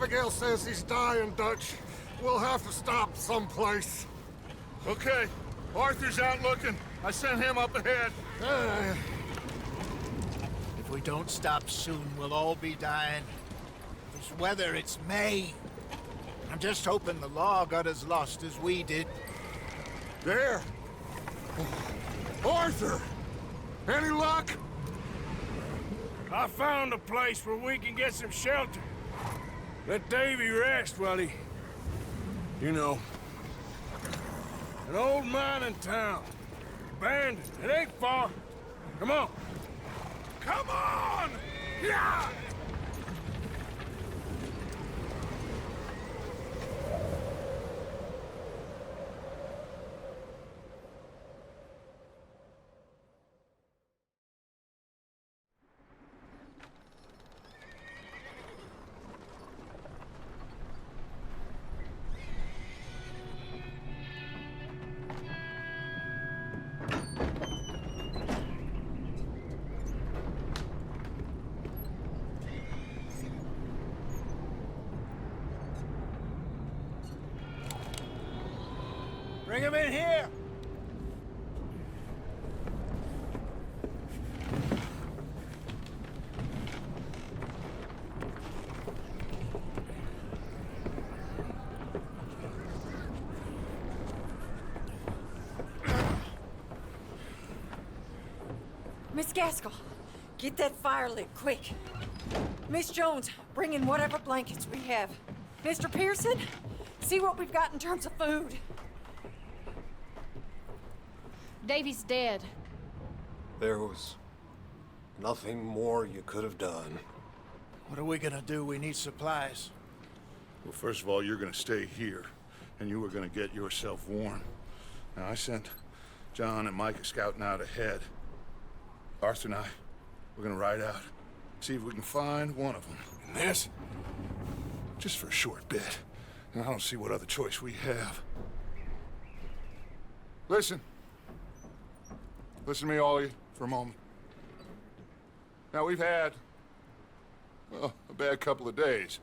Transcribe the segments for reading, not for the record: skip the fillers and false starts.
Abigail says he's dying, Dutch. We'll have to stop someplace. Okay, Arthur's out looking. I sent him up ahead. If we don't stop soon, we'll all be dying. This weather, it's May. I'm just hoping the law got as lost as we did. There! Arthur! Any luck? I found a place where we can get some shelter. Let Davy rest while he... You know. An old mining town. Abandoned. It ain't far. Come on. Come on! Yeah! Bring him in here! Miss Gaskell, get that fire lit, quick. Miss Jones, bring in whatever blankets we have. Mr. Pearson, see what we've got in terms of food. Davy's dead. There was nothing more you could have done. What are we gonna do? We need supplies. Well, first of all, you're gonna stay here, and you were gonna get yourself warm. Now, I sent John and Micah scouting out ahead. Arthur and I, we're gonna ride out, see if we can find one of them. And this, just for a short bit. And I don't see what other choice we have. Listen. Listen to me, all of you, for a moment. Now, we've had, well, a bad couple of days.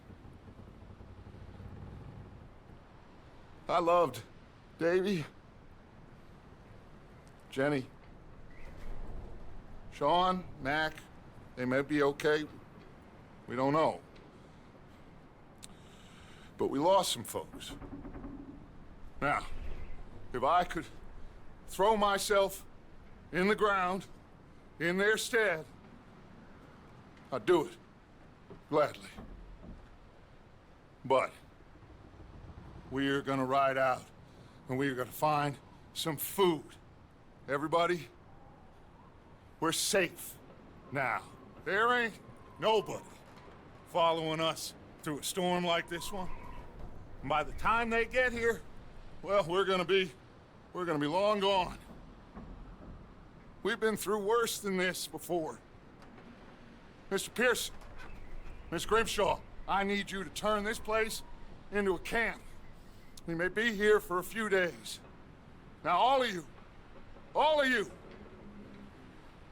I loved Davy, Jenny, Sean, Mac. They may be okay. We don't know. But we lost some folks. Now, if I could throw myself in the ground, in their stead, I'd do it, gladly. But we're gonna ride out, and we're gonna find some food. Everybody, we're safe now. There ain't nobody following us through a storm like this one. And by the time they get here, well, we're gonna be long gone. We've been through worse than this before. Mr. Pearson, Miss Grimshaw, I need you to turn this place into a camp. We may be here for a few days. Now, all of you,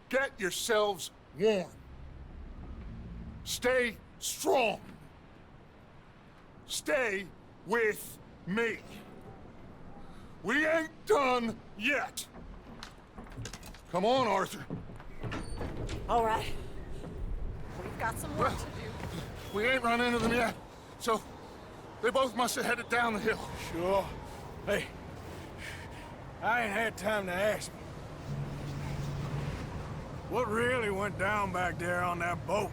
get yourselves warm. Stay strong. Stay with me. We ain't done yet. Come on, Arthur. All right. We've got some work to do. We ain't run into them yet, so they both must have headed down the hill. Sure. Hey, I ain't had time to ask. What really went down back there on that boat?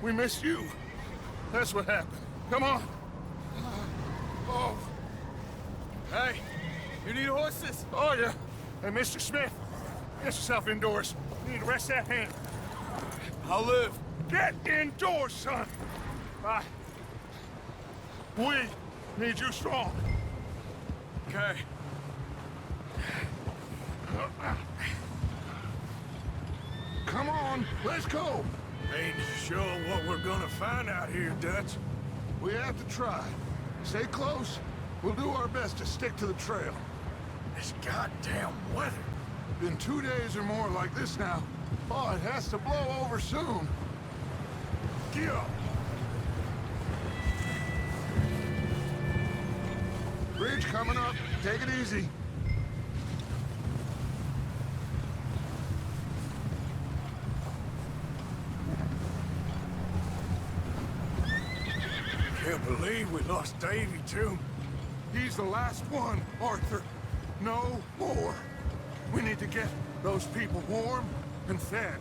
We missed you. That's what happened. Come on. Oh. Hey, you need horses? Oh, yeah. Hey, Mr. Smith, get yourself indoors. You need to rest that hand. I'll live. Get indoors, son. We need you strong. Okay. Come on, let's go. Ain't sure what we're gonna find out here, Dutch. We have to try. Stay close. We'll do our best to stick to the trail. This goddamn weather. Been 2 days or more like this now. Oh, it has to blow over soon. Get up. Bridge coming up. Take it easy. Can't believe we lost Davy, too. He's the last one, Arthur. No more. We need to get those people warm and fed.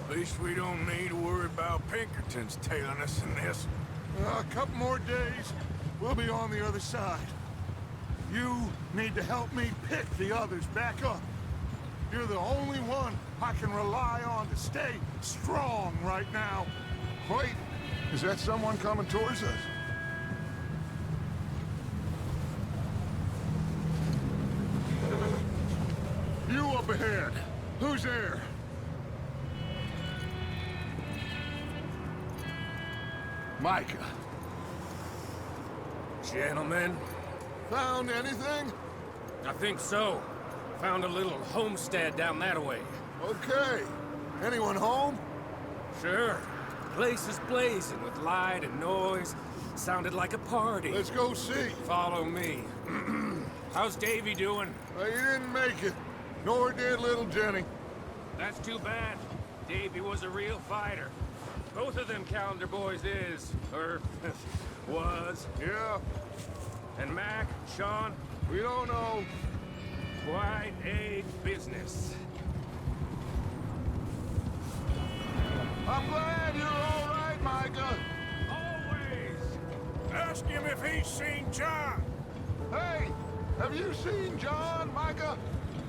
At least we don't need to worry about Pinkertons tailing us in this. A couple more days, we'll be on the other side. You need to help me pick the others back up. You're the only one I can rely on to stay strong right now. Wait, is that someone coming towards us? You up ahead. Who's there? Micah. Gentlemen, Found anything? I think so. Found a little homestead down that way. Okay. Anyone home? Sure. Place is blazing with light and noise. Sounded like a party. Let's go see. Follow me. How's Davy doing? He didn't make it. Nor did little Jenny. That's too bad. Davy was a real fighter. Both of them calendar boys is, or was. Yeah, And Mac, Sean, we don't know. quite a business. I'm glad you're all right, Micah. Always! Ask him if he's seen John. Hey, have you seen John, Micah?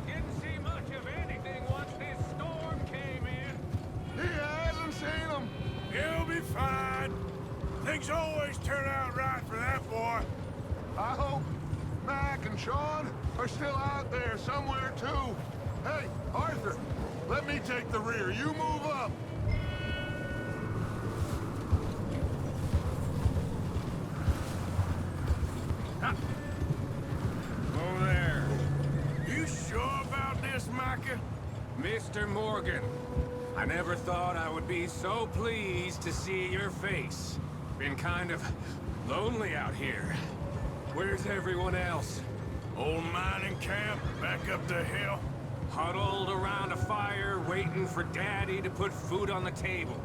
Didn't see much of anything once this storm came in. He hasn't seen him. He'll be fine. Things always turn out right for that boy. I hope Mac and Sean are still out there somewhere, too. Hey, Arthur, let me take the rear. You move up. Over there. You sure about this, Micah? Mr. Morgan, I never thought I would be so pleased to see your face. Been kind of lonely out here. Where's everyone else? Old mining camp back up the hill. Huddled around a fire, waiting for Daddy to put food on the table.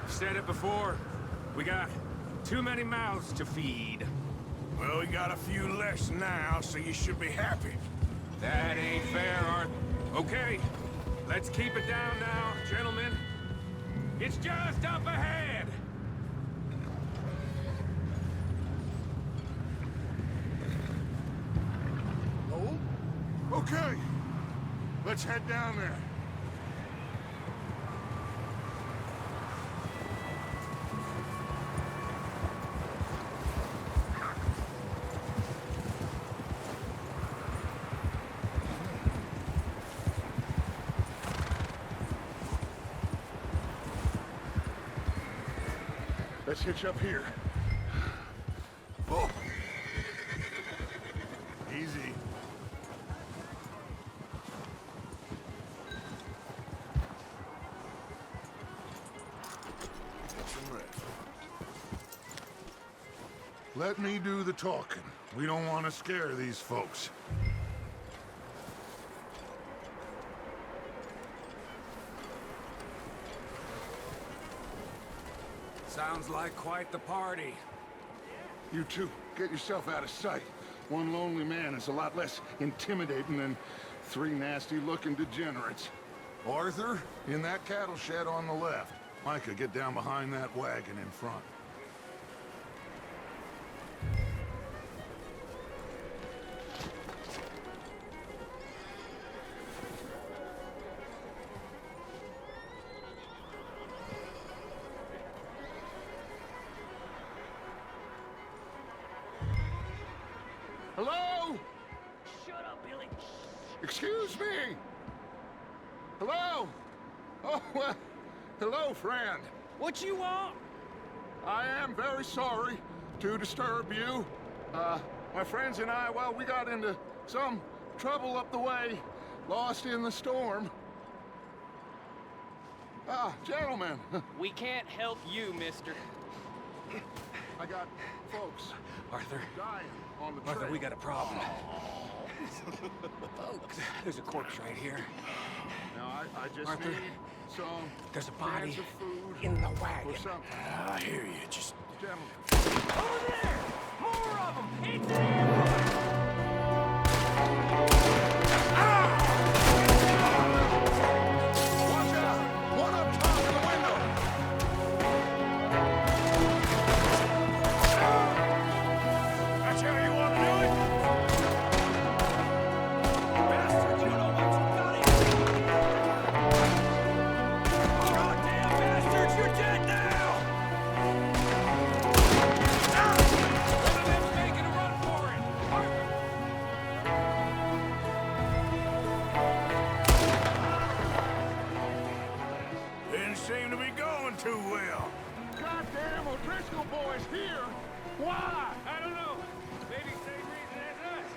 Said it before, we got too many mouths to feed. Well, we got a few less now, so you should be happy. That ain't fair, Art. Okay, let's keep it down now, gentlemen. It's just up ahead. Oh? Okay. Let's head down there. Let's hitch up here. Oh. Easy. Let me do the talking. We don't want to scare these folks. Sounds like quite the party. You two, get yourself out of sight. One lonely man is a lot less intimidating than three nasty-looking degenerates. Arthur, in that cattle shed on the left. Micah, get down behind that wagon in front. Hello? Shut up, Billy. Excuse me? Hello? Oh, well, hello, friend. What you want? I am very sorry to disturb you. My friends and I, well, we got into some trouble up the way, lost in the storm. Gentlemen. We can't help you, mister. I got folks Arthur, dying on the trail. Arthur, we got a problem. Folks, there's a corpse right here. Now, I just Arthur, need some there's a body cans of food in the or wagon. something. I hear you. Just Gentlemen. Over there! More of them! It's them! Watch out! One up top in the window! that's how you want to do it? Bastard, you know what you got in! Goddamn bastards, you're dead now! One of them's making a run for it. Didn't seem to be going too well. Goddamn O'Driscoll boys here! Why? I don't know. Maybe same reason as us.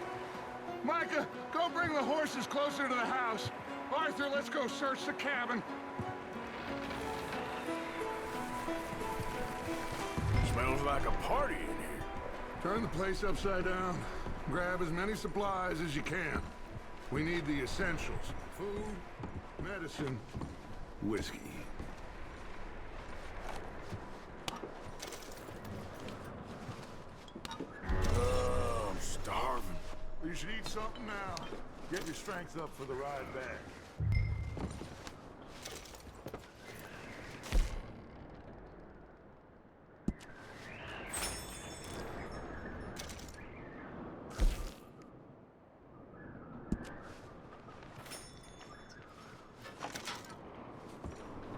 Micah, go bring the horses closer to the house. Arthur, let's go search the cabin. Smells like a party in here. Turn the place upside down. Grab as many supplies as you can. We need the essentials. Food, medicine, whiskey. I'm starving. You should eat something now. Get your strength up for the ride back.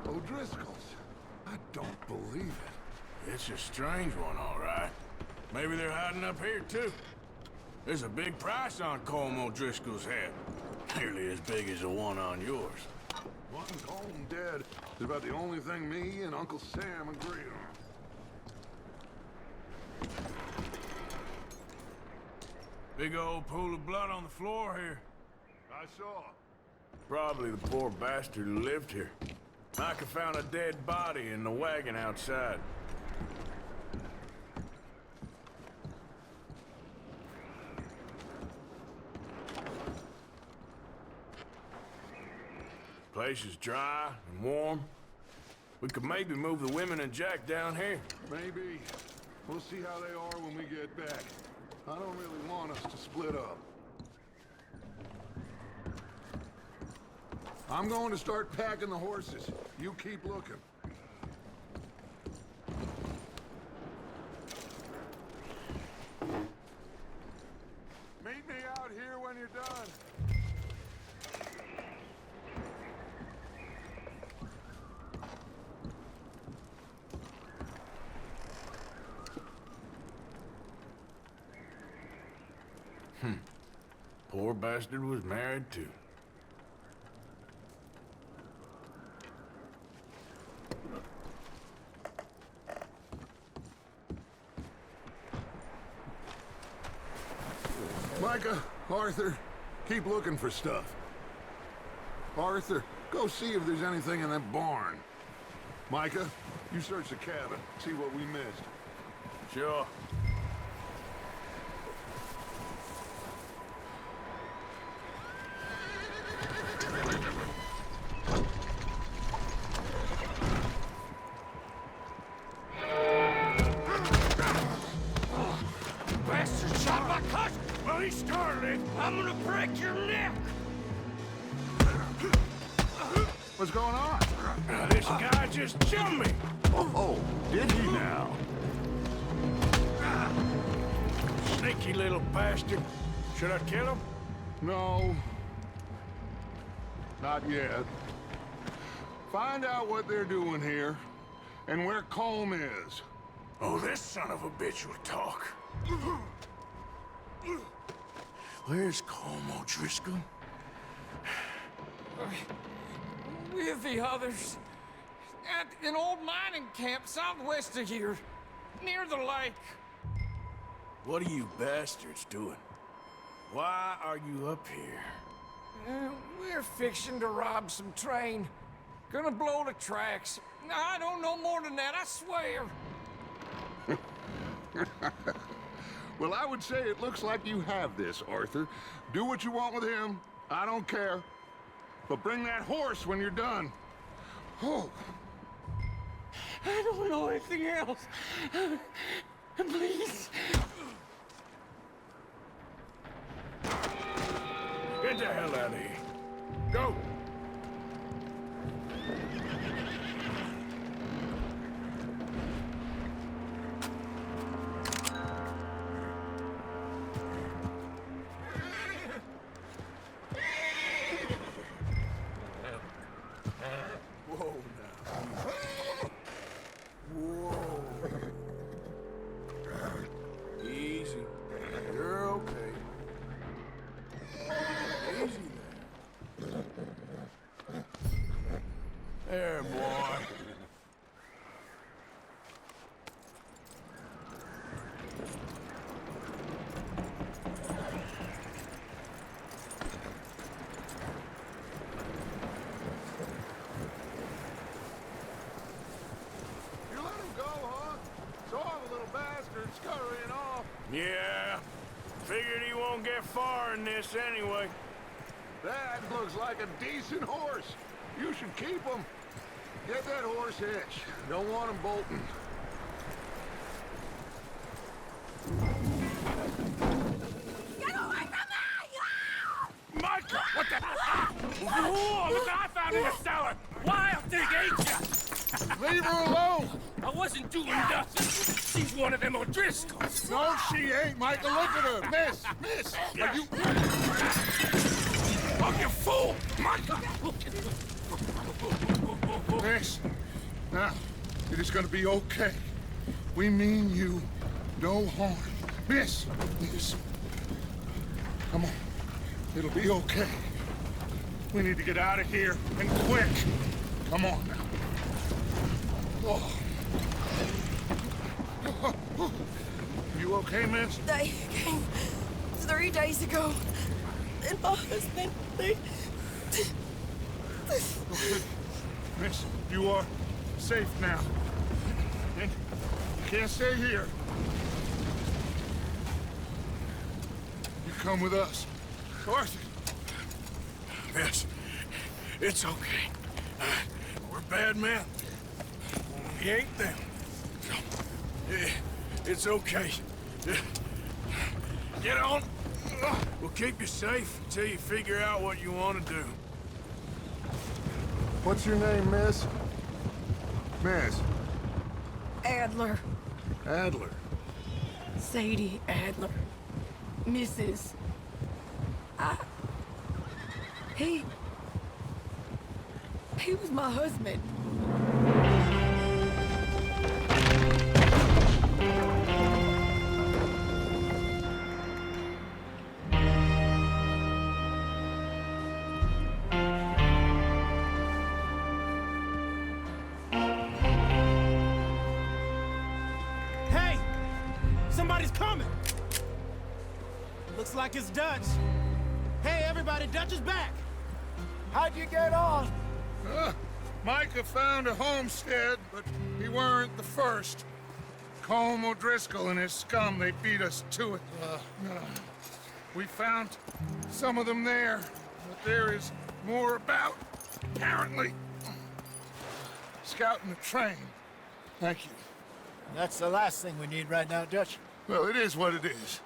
O'Driscoll's. I don't believe it. It's a strange one, all right. Maybe they're hiding up here, too. There's a big price on Colm O'Driscoll's head. Nearly as big as the one on yours. One Colm dead is about the only thing me and Uncle Sam agree on. Big old pool of blood on the floor here. I saw. Probably the poor bastard who lived here. Micah found a dead body in the wagon outside. Place is dry and warm. We could maybe move the women and Jack down here. Maybe. We'll see how they are when we get back. I don't really want us to split up. I'm going to start packing the horses. You keep looking. Meet me out here when you're done. Poor bastard was married too. Micah, Arthur, keep looking for stuff. Arthur, go see if there's anything in that barn. Micah, you search the cabin, see what we missed. Sure. Bastard shot my cousin! Well, he started it. I'm gonna break your neck! What's going on? Now, this guy just jumped me. Oh, did he now? Sneaky little bastard. Should I kill him? No. Not yet. Find out what they're doing here, and where Colm is. Oh, this son of a bitch will talk. Where's Colm O'Driscoll? With the others. At an old mining camp southwest of here. Near the lake. What are you bastards doing? Why are you up here? We're fixing to rob some train. Gonna blow the tracks. I don't know more than that, I swear. Well, I would say it looks like you have this, Arthur. Do what you want with him. I don't care. But bring that horse when you're done. Oh. I don't know anything else. Please. Get the hell out of here. Go! Whoa, now. Whoa. Easy. You're okay. Easy there. There, boy. You let him go, huh? Saw the little bastard scurrying off. Yeah. Figured he won't get far in this anyway. That looks like a decent horse. You should keep him. Get that horse hitched. Don't want him bolting. Get away from me! Michael! What the? Whoa! Look what I found in the cellar! Wild thing, ain't ya? Leave her alone! I wasn't doing nothing. She's one of them O'Driscolls. No, she ain't, Michael. Look at her. Miss! Miss! Are you... Oh, you fool! Michael! Miss, now, it is gonna be okay. We mean you no harm. Miss! Miss. Come on. It'll be okay. We need to get out of here, and quick. Come on now. Oh. You okay, miss? They came 3 days ago. And my husband, Miss, you are safe now. And you can't stay here. You come with us. Arthur. Miss, it's okay. We're bad men. We ain't them. It's okay. Get on. We'll keep you safe until you figure out what you want to do. What's your name, miss? Miss. Adler. Adler. Sadie Adler. Mrs. He was my husband. Hey! Somebody's coming! Looks like it's Dutch. Hey, everybody, Dutch is back! How'd you get on? Micah found a homestead, but he weren't the first. Colm O'Driscoll and his scum, they beat us to it. We found some of them there, but there is more about, apparently. Scouting the train. Thank you. That's the last thing we need right now, Dutch. Well, it is what it is.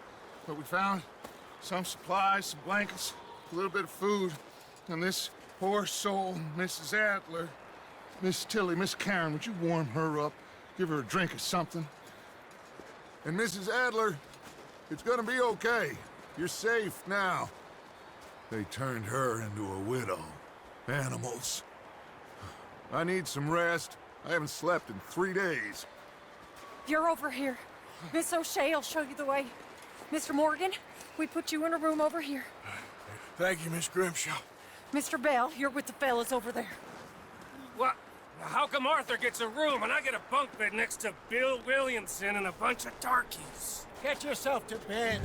But we found some supplies, some blankets, a little bit of food, and this poor soul, Mrs. Adler, Miss Tilly, Miss Karen, would you warm her up? Give her a drink or something? And Mrs. Adler, it's gonna be okay. You're safe now. They turned her into a widow. Animals. I need some rest. I haven't slept in 3 days. You're over here. Miss O'Shea will show you the way. Mr. Morgan, we put you in a room over here. Thank you, Miss Grimshaw. Mr. Bell, you're with the fellas over there. What? How come Arthur gets a room and I get a bunk bed next to Bill Williamson and a bunch of darkies? Get yourself to bed.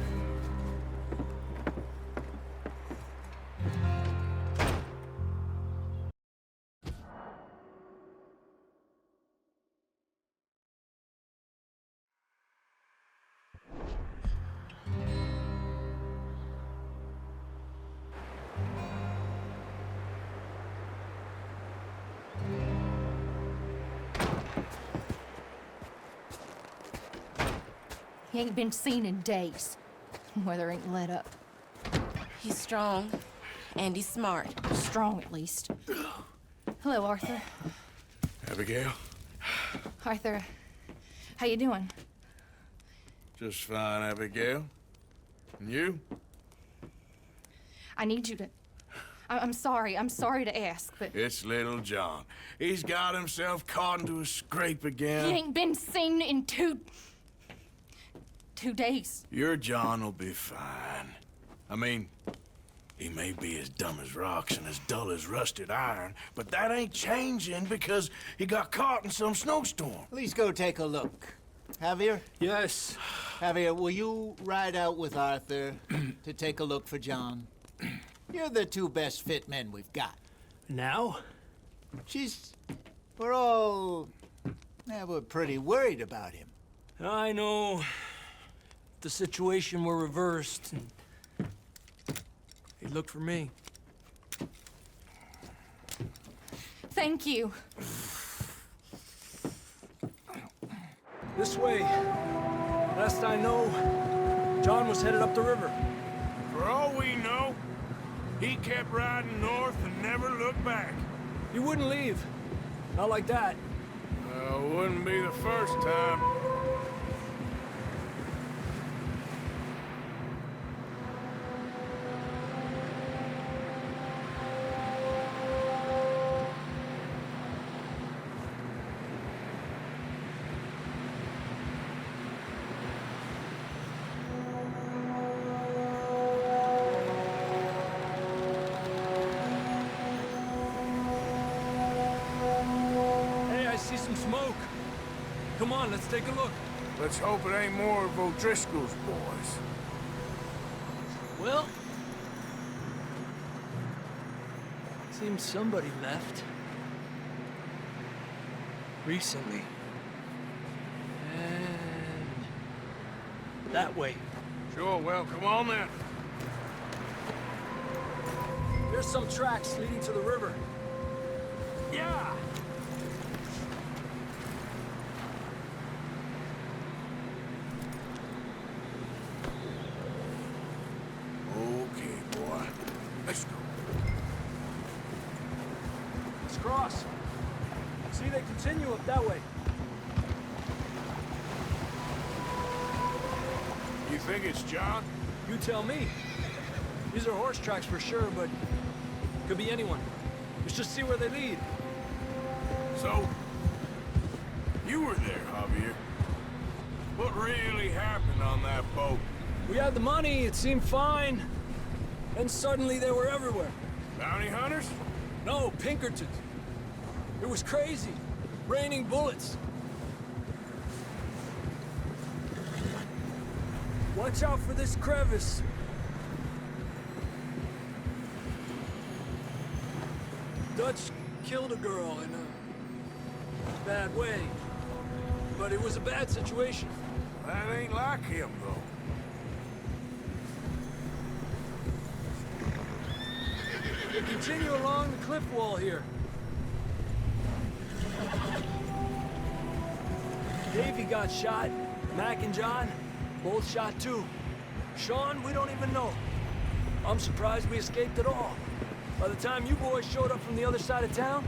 He ain't been seen in days. Weather ain't let up. He's strong, and he's smart. Strong, at least. Hello, Arthur. Abigail? Arthur, how you doing? Just fine, Abigail. And you? I need you to... I'm sorry to ask, but... It's little John. He's got himself caught into a scrape again. He ain't been seen in 2 days. Your John will be fine. I mean, he may be as dumb as rocks and as dull as rusted iron, but that ain't changing because he got caught in some snowstorm. Please go take a look. Javier? Yes. Javier, will you ride out with Arthur to take a look for John? You're the 2 best fit men we've got. Now? We're all... we're pretty worried about him. I know. The situation were reversed. He looked for me. Thank you. This way. Last I know, John was headed up the river. For all we know, he kept riding north and never looked back. He wouldn't leave. Not like that. Wouldn't be the first time. Come on, let's take a look. Let's hope it ain't more of O'Driscoll's boys. Well... seems somebody left. Recently. And... that way. Sure, well, come on then. There's some tracks leading to the river. Yeah! Okay, boy. Let's go. Let's cross. See, they continue up that way. You think it's John? You tell me. These are horse tracks for sure, but could be anyone. Let's just see where they lead. So, you were there, Javier. What really happened on that boat? We had the money, it seemed fine. Then suddenly they were everywhere. Bounty hunters? No, Pinkertons. It was crazy. Raining bullets. Watch out for this crevice. Dutch killed a girl in a bad way. But it was a bad situation. That ain't like him, though. They continue along the cliff wall here. Davey got shot. Mac and John, both shot too. Sean, we don't even know. I'm surprised we escaped at all. By the time you boys showed up from the other side of town,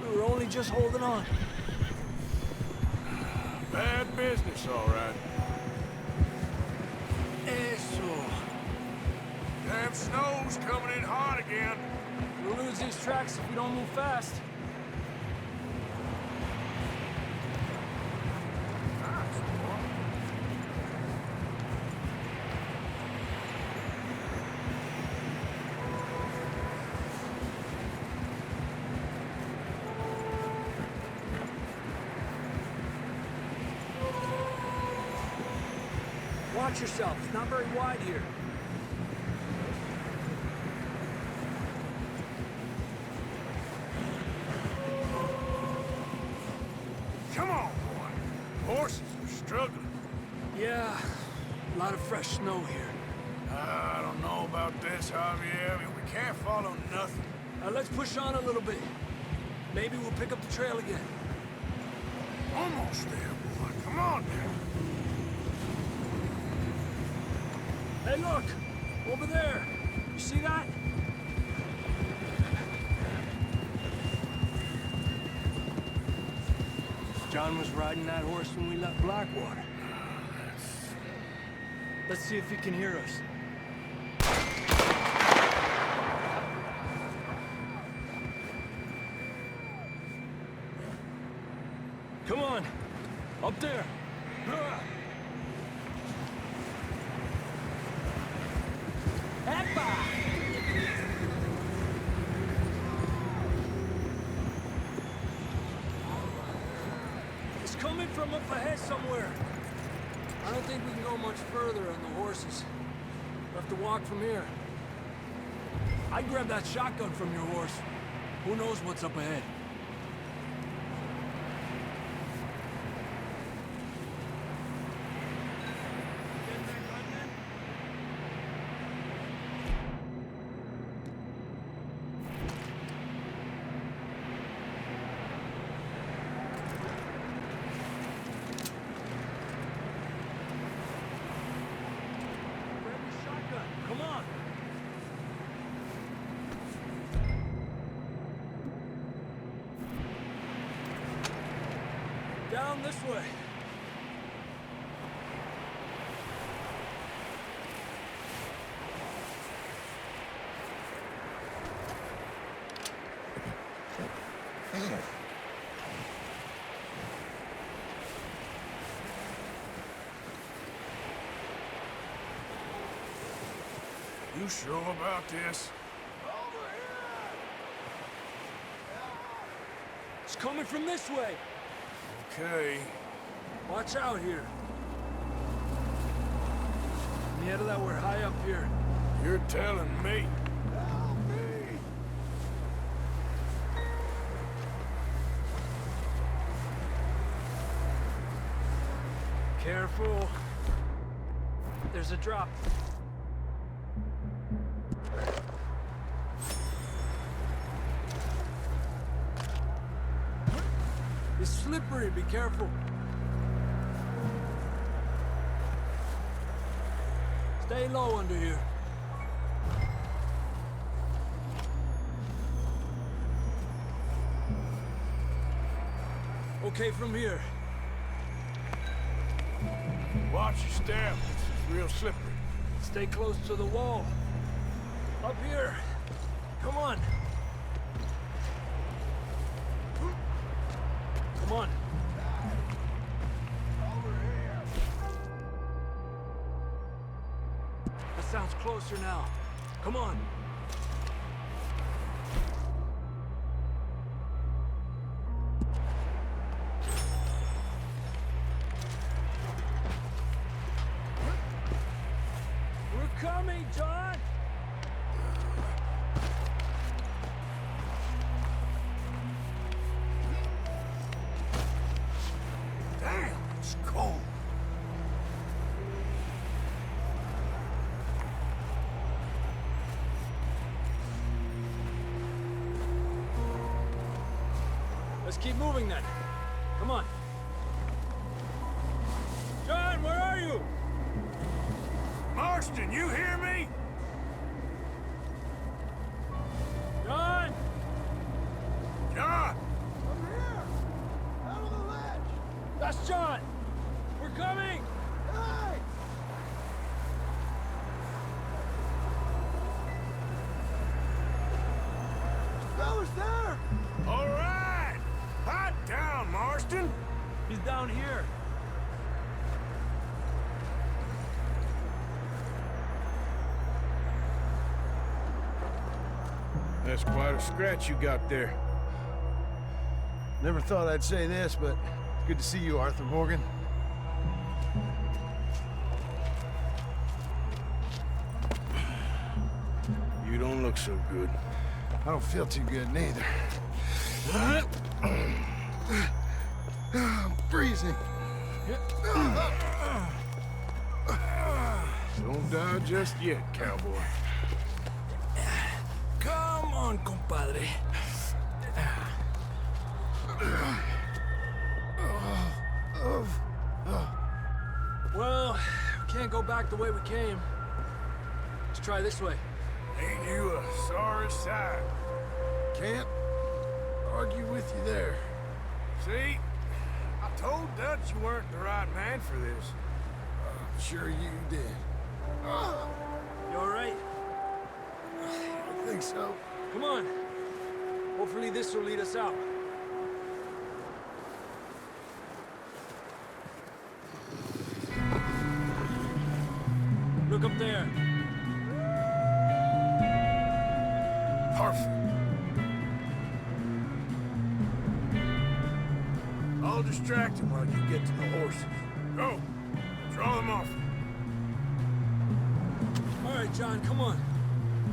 we were only just holding on. Bad business, all right. Eso. Damn snow's coming in hot again. We'll lose these tracks if we don't move fast. Watch yourself. It's not very wide here. Come on, boy. Horses are struggling. Yeah, a lot of fresh snow here. I don't know about this, Javier. I mean, we can't follow nothing. Let's push on a little bit. Maybe we'll pick up the trail again. Almost there, boy. Come on now. Hey, look! Over there! You see that? John was riding that horse when we left Blackwater. Let's see if he can hear us. Come on! Up there! It's coming from up ahead somewhere. I don't think we can go much further on the horses. We'll have to walk from here. I'd grab that shotgun from your horse. Who knows what's up ahead? Come on! Down this way. You sure about this? It's coming from this way. Okay. Watch out here. Near that we're high up here. You're telling me. Careful. There's a drop. It's slippery, be careful. Stay low under here. Okay, from here. Watch your step. It's real slippery. Stay close to the wall. Up here. Come on. Come on. That sounds closer now. Come on. We're coming, John! Damn, it's cold. Let's keep moving then. Come on. John, where are you? Marston, you hear me? John! John! I'm here! Out of the ledge! That's John! We're coming! Hey! Fellas there! All right! Hot down, Marston! He's down here. That's quite a scratch you got there. Never thought I'd say this, but it's good to see you, Arthur Morgan. You don't look so good. I don't feel too good neither. I'm freezing. Don't die just yet, cowboy. Come on, compadre. Well, we can't go back the way we came. Let's try this way. Ain't you a sorry sight? Can't argue with you there. See? I told Dutch you weren't the right man for this. I'm sure you did. You all right? I think so. Come on. Hopefully this will lead us out. Look up there. Perfect. I'll distract him while you get to the horses. Go! Draw them off. All right, John, come on.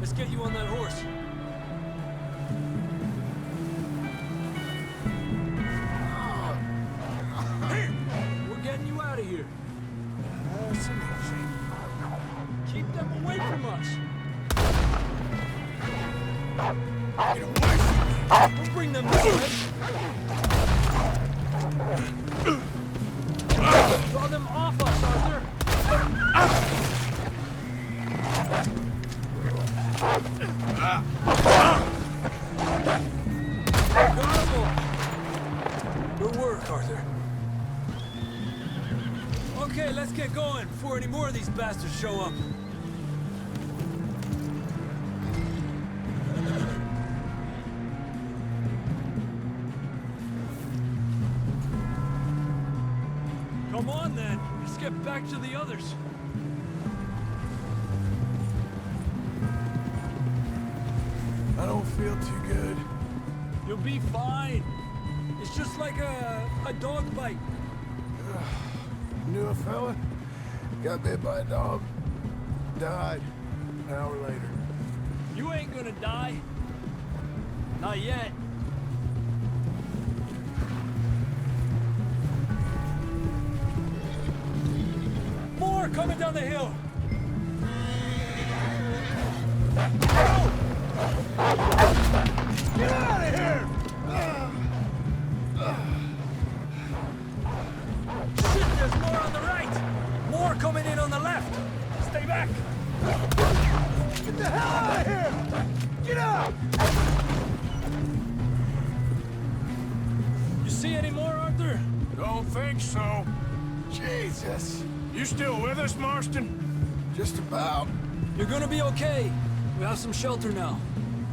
Let's get you on that horse. Here! We're getting you out of here. Keep them away from us. Get away from me! We'll bring them this way. Draw them off us, Arthur. Good work, Arthur. Okay, let's get going before any more of these bastards show up. Come on, then. Let's get back to the others. I don't feel too good. You'll be fine. It's just like a dog bite. Knew a fella, got bit by a dog, died an hour later. You ain't gonna die. Not yet. More coming down the hill. Get out of here! Shit, there's more on the right. More coming in on the left. Stay back. Get the hell out of here! Get out! You see any more, Arthur? Don't think so. Jesus! You still with us, Marston? Just about. You're gonna be okay. We have some shelter now.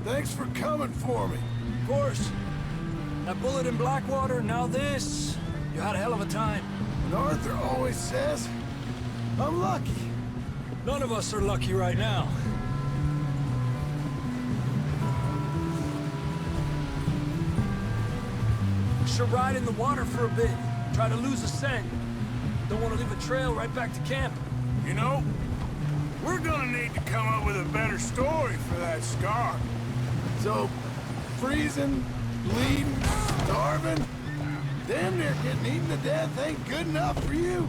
Thanks for coming for me. Of course. That bullet in Blackwater, now this. You had a hell of a time. And Arthur always says, I'm lucky. None of us are lucky right now. We should ride in the water for a bit. Try to lose a scent. Don't want to leave a trail right back to camp. You know, we're gonna need to come up with a better story for that scar. So, freezing, bleeding, starving, damn near getting eaten to death ain't good enough for you.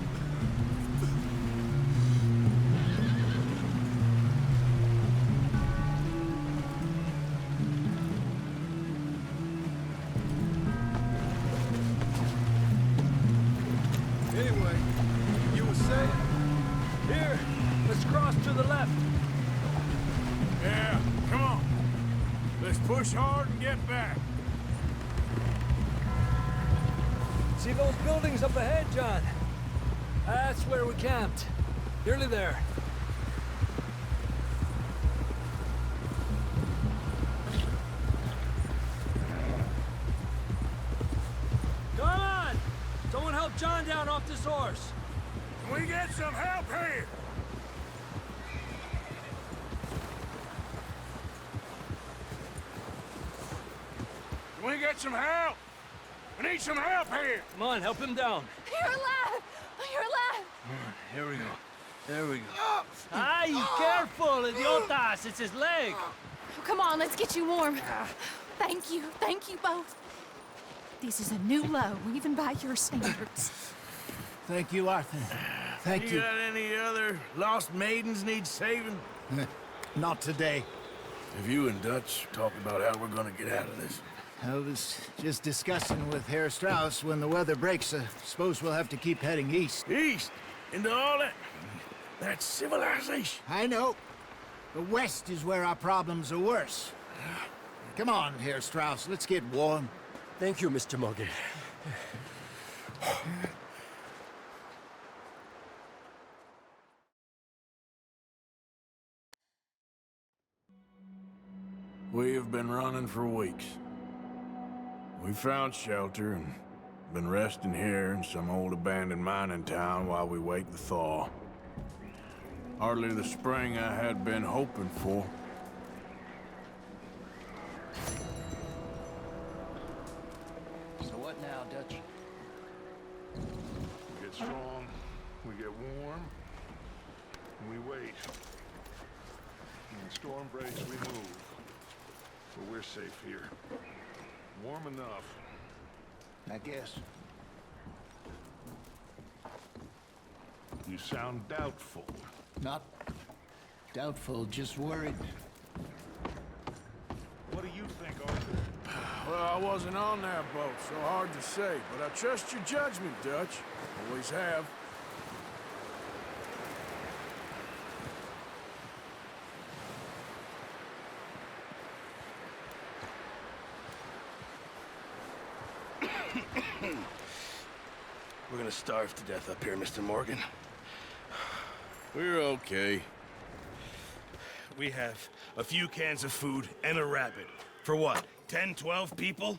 Anyway, you were saying? Here, let's cross to the left. Yeah, come on. Let's push hard and get back. See those buildings up ahead, John? That's where we camped. Nearly there. Come on! Someone help John down off this horse. Can we get some help here? Can we get some help? We need some help here. Come on, help him down. You're alive! You're alive! Here we go. There we go. Ay, careful, idiotas! It's his leg. Come on, let's get you warm. Thank you both. This is a new low, even by your standards. Thank you, Arthur. Thank you. You got any other lost maidens need saving? Not today. Have you and Dutch talked about how we're gonna get out of this? I was just discussing with Herr Strauss when the weather breaks. I suppose we'll have to keep heading east. East? Into all that... That's civilization. I know. The west is where our problems are worse. Come on, Herr Strauss, let's get warm. Thank you, Mr. Morgan. We have been running for weeks. We found shelter and been resting here in some old abandoned mining town while we wait the thaw. Hardly the spring I had been hoping for. So what now, Dutch? We get strong, we get warm, and we wait. When the storm breaks, we move. But we're safe here. Warm enough. I guess. You sound doubtful. Not doubtful, just worried. What do you think, Arthur? Well, I wasn't on that boat, so hard to say, but I trust your judgment, Dutch. Always have. We're gonna starve to death up here, Mr. Morgan. We're okay. We have a few cans of food and a rabbit. For what, 10, 12 people?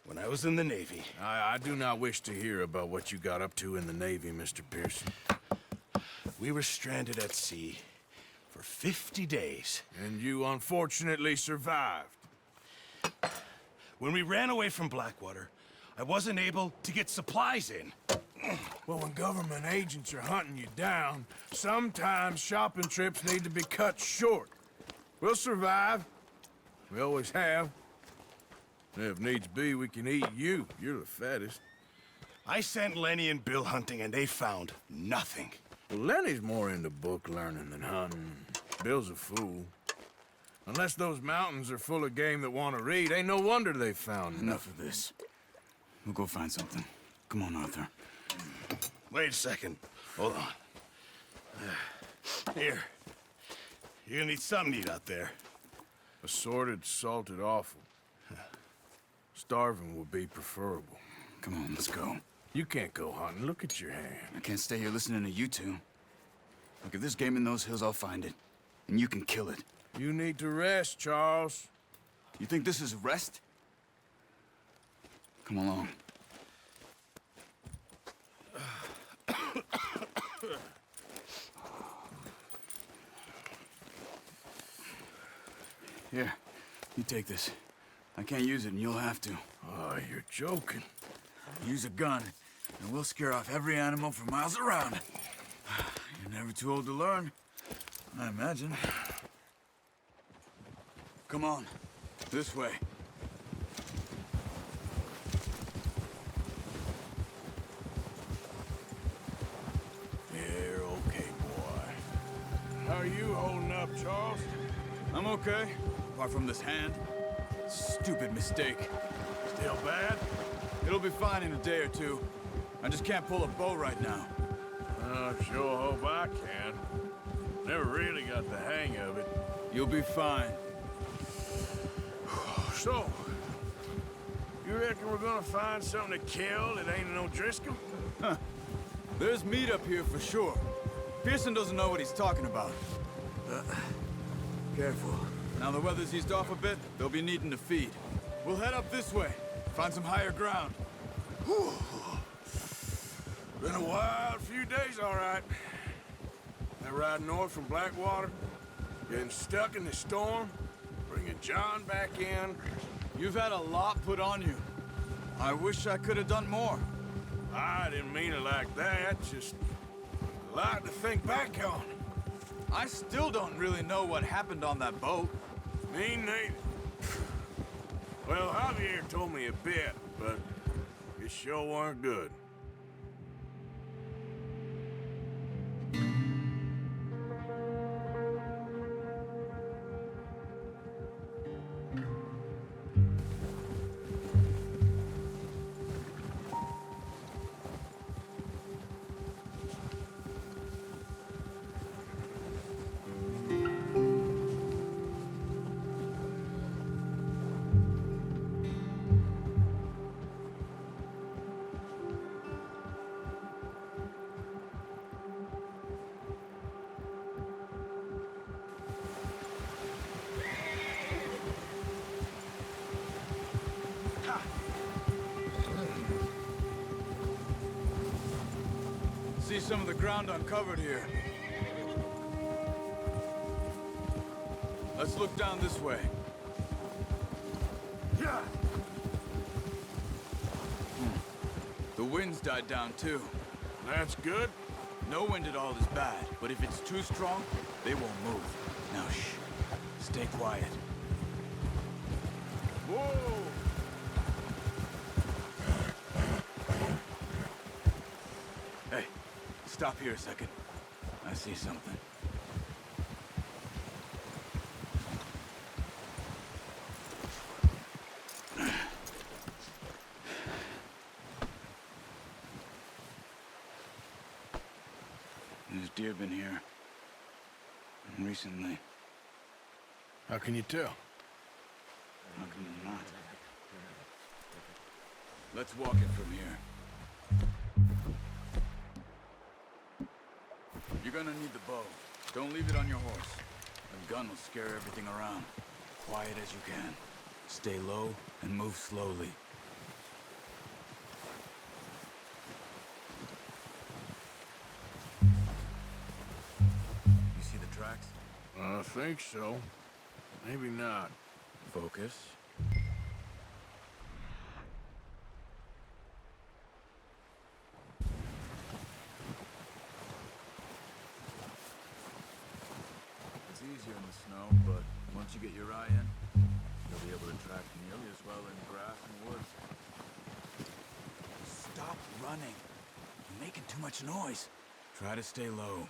When I was in the Navy... I do not wish to hear about what you got up to in the Navy, Mr. Pearson. We were stranded at sea for 50 days. And you unfortunately survived. When we ran away from Blackwater, I wasn't able to get supplies in. Well, when government agents are hunting you down, sometimes shopping trips need to be cut short. We'll survive. We always have. And if needs be, we can eat you. You're the fattest. I sent Lenny and Bill hunting, and they found nothing. Well, Lenny's more into book learning than hunting. Bill's a fool. Unless those mountains are full of game that want to read, ain't no wonder they found Enough of this. We'll go find something. Come on, Arthur. Wait a second. Hold on. Here. You're gonna need something to eat out there. Assorted, salted offal. Starving would be preferable. Come on, let's go. You can't go hunting. Look at your hand. I can't stay here listening to you two. Look, if there's game in those hills, I'll find it. And you can kill it. You need to rest, Charles. You think this is rest? Come along. Here, you take this. I can't use it, and you'll have to. Oh, you're joking. Use a gun, and we'll scare off every animal for miles around. You're never too old to learn, I imagine. Come on, this way. You're okay, boy. How are you holding up, Charles? I'm okay, apart from this hand. Stupid mistake. Still bad? It'll be fine in a day or two. I just can't pull a bow right now. I sure hope I can. Never really got the hang of it. You'll be fine. So, you reckon we're gonna find something to kill that ain't no Driscoll? Huh. There's meat up here for sure. Pearson doesn't know what he's talking about. Careful. Now the weather's eased off a bit, they'll be needing to feed. We'll head up this way, find some higher ground. Whew. Been a wild few days, all right. That ride north from Blackwater, getting stuck in the storm, bringing John back in. You've had a lot put on you. I wish I could have done more. I didn't mean it like that, just a lot to think back on. I still don't really know what happened on that boat. Me neither. Well, Javier told me a bit, but it sure weren't good. see some of the ground uncovered here. Let's look down this way. The wind's died down too. That's good. No wind at all is bad, but if it's too strong, they won't move. Now shh. Stay quiet. Whoa! Hey, stop here a second. I see something. There's deer been here. Recently. How can you tell? How can you not? Let's walk it from here. You're gonna need the bow. Don't leave it on your horse. A gun will scare everything around. Quiet as you can. Stay low and move slowly. You see the tracks? I think so. Maybe not. Focus. It's easier in the snow, but once you get your eye in, you'll be able to track nearly as well in grass and woods. Stop running. You're making too much noise. Try to stay low.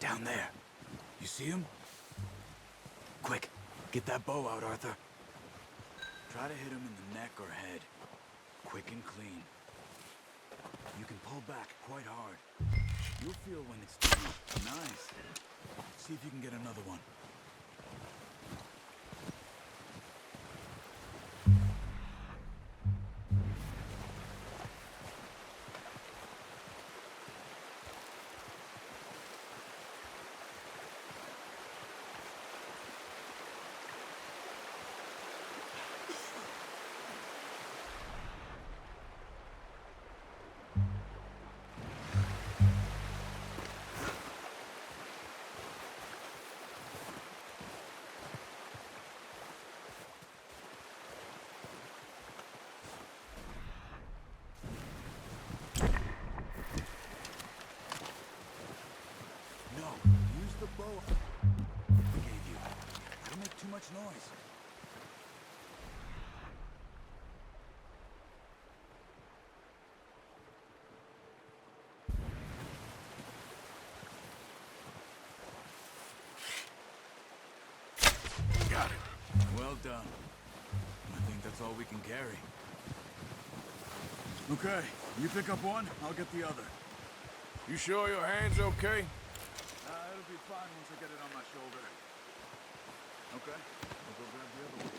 Down there. You see him? Quick, get that bow out, Arthur. Try to hit him in the neck or head. Quick and clean. You can pull back quite hard. You'll feel when it's done. Nice. See if you can get another one. Use the bow I gave you. It'll make too much noise. Got it. Well done. I think that's all we can carry. Okay, you pick up one, I'll get the other. You sure your hand's okay? It'll be fine once I get it on my shoulder. Okay, I'll go grab the other one.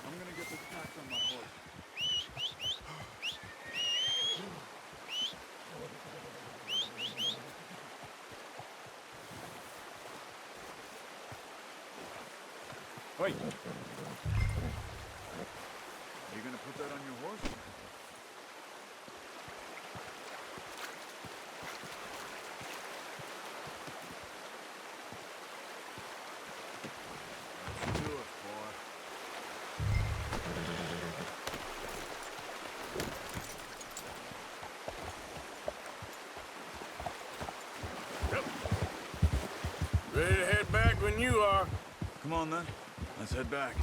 I'm gonna get this packed on my horse. Wait. Are you gonna put that on your horse? Let's do it, boy. Yep. Ready to head back when you are. Come on, then. Let's head back.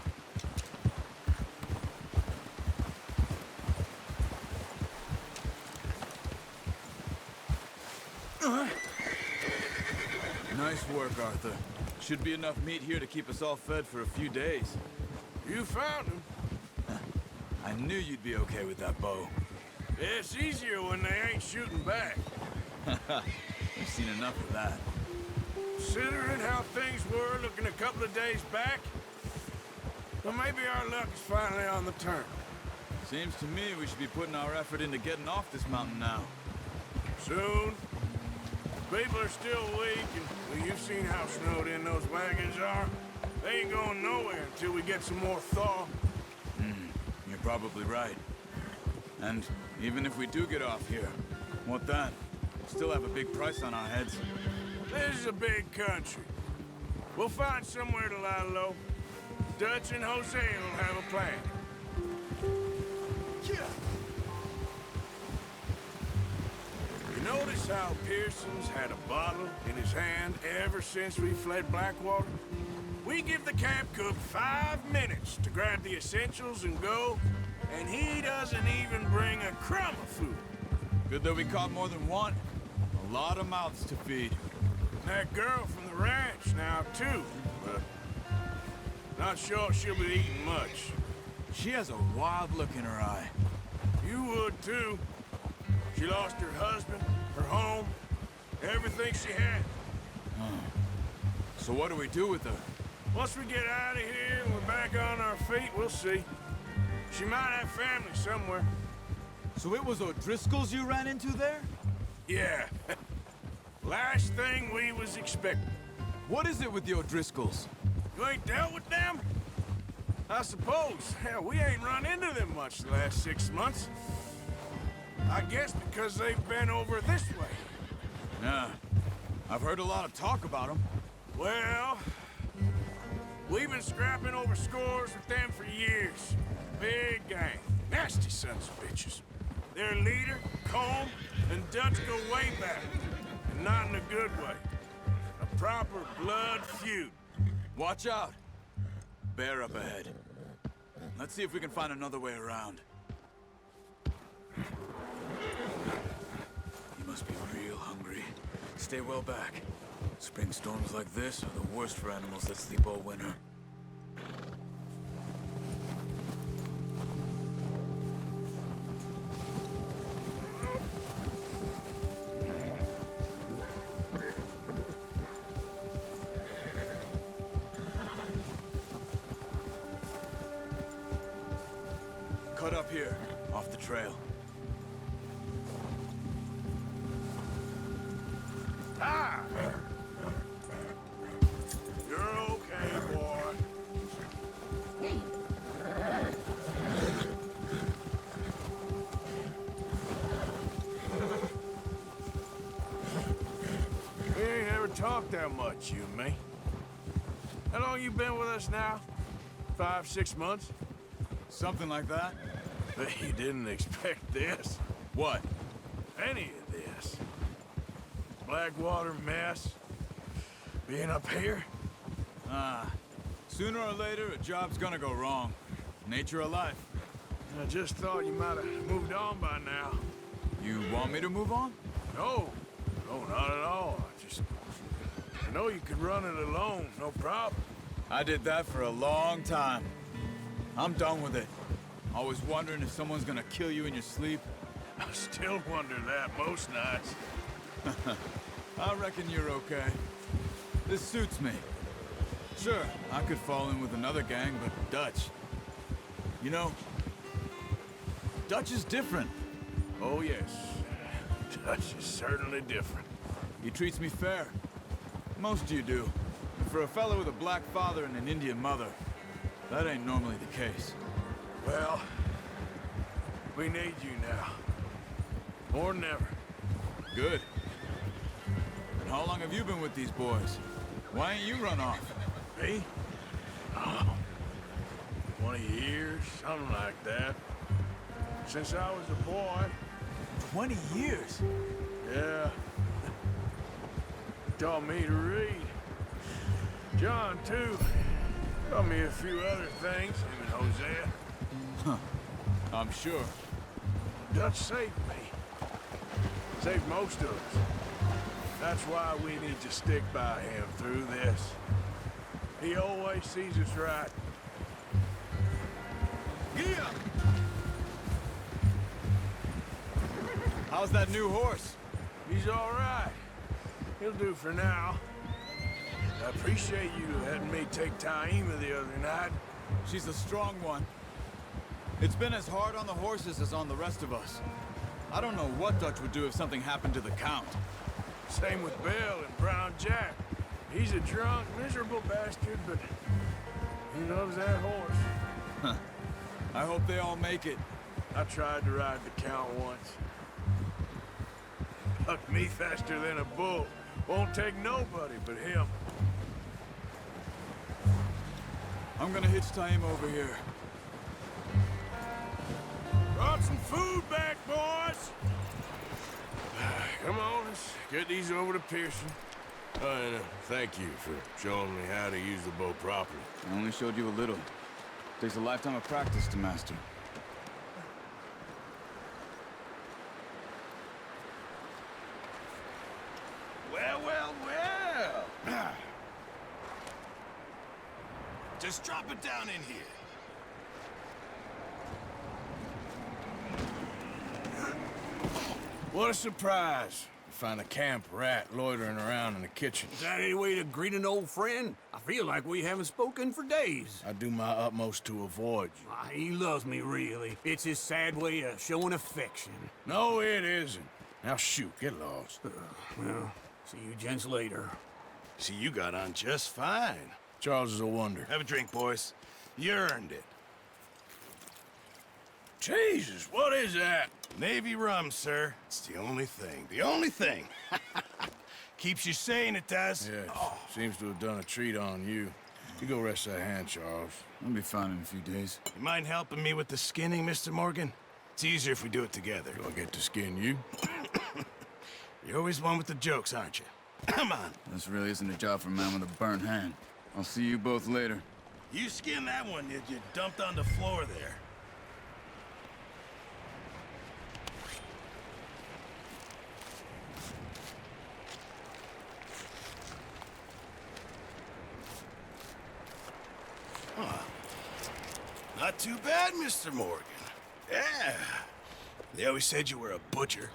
Nice work, Arthur. Should be enough meat here to keep us all fed for a few days. You found him. I knew you'd be okay with that bow. It's easier when they ain't shooting back. I've seen enough of that. Considering how things were looking a couple of days back, well, maybe our luck is finally on the turn. Seems to me we should be putting our effort into getting off this mountain now. Soon. People are still weak, and well, you've seen how snowed in those wagons are. They ain't going nowhere until we get some more thaw. You're probably right. And even if we do get off here, what then? Still have a big price on our heads. This is a big country. We'll find somewhere to lie low. Dutch and Jose will have a plan. You notice how Pearson's had a bottle in his hand ever since we fled Blackwater? We give the camp cook 5 minutes to grab the essentials and go, and he doesn't even bring a crumb of food. Good that we caught more than one. A lot of mouths to feed. That girl from the ranch now, too, but not sure she'll be eating much. She has a wild look in her eye. You would, too. She lost her husband, her home, everything she had. So what do we do with her? Once we get out of here and we're back on our feet, we'll see. She might have family somewhere. So it was O'Driscoll's you ran into there? Yeah. Last thing we was expecting. What is it with the O'Driscolls? You ain't dealt with them? I suppose. Hell, we ain't run into them much the last 6 months. I guess because they've been over this way. Yeah. I've heard a lot of talk about them. Well, we've been scrapping over scores with them for years. Big gang. Nasty sons of bitches. Their leader, Combe, and Dutch go way back. And not in a good way. A proper blood feud. Watch out. Bear up ahead. Let's see if we can find another way around. You must be real hungry. Stay well back. Spring storms like this are the worst for animals that sleep all winter. Cut up here, off the trail. Ah! You're okay, boy. We ain't ever talked that much, you and me. How long you been with us now? 5, 6 months? Something like that. But you didn't expect this. What? Any of this. Blackwater mess. Being up here. Sooner or later, a job's gonna go wrong. Nature of life. I just thought you might have moved on by now. You want me to move on? No. No, not at all. I know you could run it alone, no problem. I did that for a long time. I'm done with it. Always wondering if someone's gonna kill you in your sleep. I still wonder that most nights. I reckon you're okay. This suits me. Sure, I could fall in with another gang, but Dutch... You know, Dutch is different. Oh, yes. Dutch is certainly different. He treats me fair. Most of you do. And for a fellow with a black father and an Indian mother, that ain't normally the case. Well, we need you now. More than ever. Good. And how long have you been with these boys? Why ain't you run off? Me? Oh, 20 years, something like that. Since I was a boy. 20 years? Yeah. Taught me to read. John, too. Taught me a few other things, him and Hosea. Huh. I'm sure. Dutch saved me. Saved most of us. That's why we need to stick by him through this. He always sees us right. Yeah! How's that new horse? He's all right. He'll do for now. I appreciate you letting me take Taima the other night. She's a strong one. It's been as hard on the horses as on the rest of us. I don't know what Dutch would do if something happened to the Count. Same with Bill and Brown Jack. He's a drunk, miserable bastard, but he loves that horse. Huh. I hope they all make it. I tried to ride the Count once. Bucked me faster than a bull. Won't take nobody but him. I'm gonna hitch Taima over here. Brought some food back, boys! Come on, let's get these over to Pearson. And thank you for showing me how to use the bow properly. I only showed you a little. Takes a lifetime of practice to master. Well, well, well. Just drop it down in here. What a surprise. To find a camp rat loitering around in the kitchen. Is that any way to greet an old friend? I feel like we haven't spoken for days. I do my utmost to avoid you. He loves me, really. It's his sad way of showing affection. No, it isn't. Now shoot, get lost. Well, see you gents later. See, you got on just fine. Charles is a wonder. Have a drink, boys. You earned it. Jesus, what is that? Navy rum, sir. It's the only thing. The only thing. Keeps you sane, it does. Yes, seems to have done a treat on you. You go rest that hand, Charles. I'll be fine in a few days. You mind helping me with the skinning, Mr. Morgan? It's easier if we do it together. Do I get to skin you? You're always one with the jokes, aren't you? Come on. This really isn't a job for a man with a burnt hand. I'll see you both later. You skinned that one that you dumped on the floor there. Huh. Not too bad, Mr. Morgan. Yeah. They always said you were a butcher.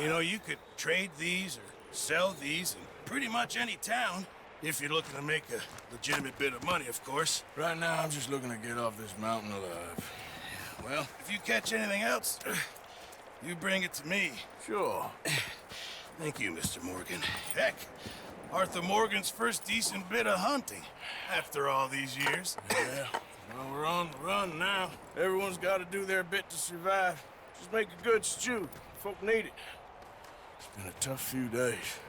You know, you could trade these or sell these in pretty much any town. If you're looking to make a legitimate bit of money, of course. Right now, I'm just looking to get off this mountain alive. Well, if you catch anything else, you bring it to me. Sure. Thank you, Mr. Morgan. Heck, Arthur Morgan's first decent bit of hunting after all these years. Yeah, well, we're on the run now. Everyone's got to do their bit to survive. Just make a good stew. Folk need it. It's been a tough few days.